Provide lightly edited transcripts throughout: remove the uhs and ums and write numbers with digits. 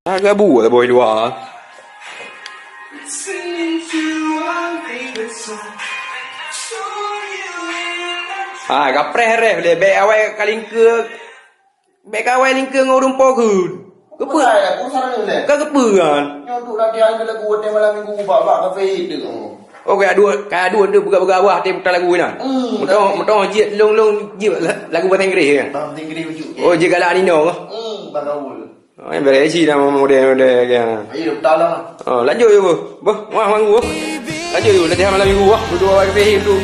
Cái bù ở bồi đùa. Kapre re le be awai kalingke be kawai lingke ngurung pogun. Kepu saya, aku sarang ni. Kepuan. Nyontuk dah dia angkat lagu hotel malam minggu bak kafe itu. Oh kayak dua buka buah dia putar lagu ni. Mutong jit long jit lagu bahasa Inggeris kan. Bahasa Inggeris wujud. Oh jika lah ni no. Bagaul. Oh yang berisi nama model kan. Ayo putar lah. Oh lanjut je bu. Wah manggu. Lanjut dulu latihan malam minggu wah. Dua kafe itu.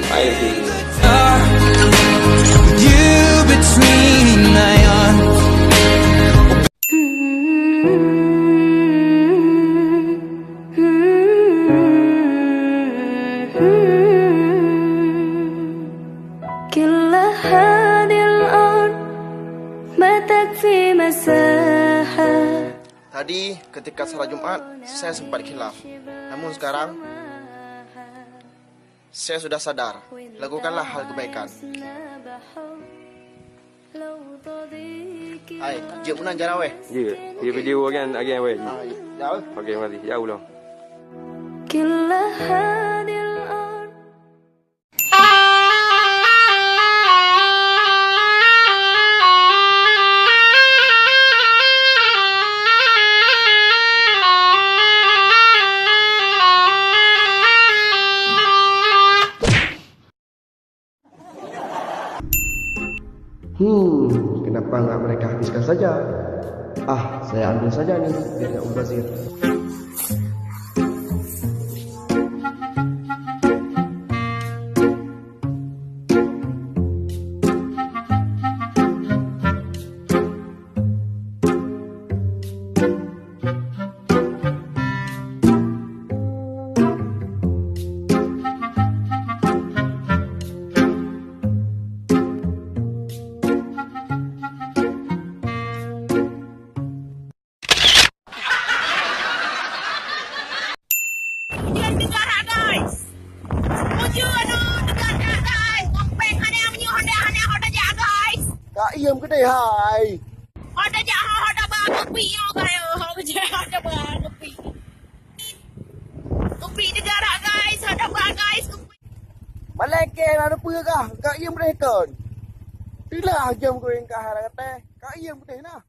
Ayo sih. You between my arms. كل هذه الأرض ما تكفي مساحة. Tadi ketika salat Jumat saya sempat khilaf. Namun sekarang saya sudah sadar. Lakukanlah hal kebaikan. Hai, jom menang jarang weh. Ya, dia video kan again weh. Jauh. Okey mari jauh lah. كل هذه الأرض Kenapa enggak mereka habiskan saja? Saya ambil saja nih, biar enggak mubazir. Kak Iem ke deh hai. Ada jahat, ada bang kepi yang kaya, ada jahat, ada bang kepi. Kepi negara guys, ada bang guys kepi. Maleke ada apa kah? Kak Iem deh kan. Itulah jam kau yang kah kata. Kak Iem deh nah.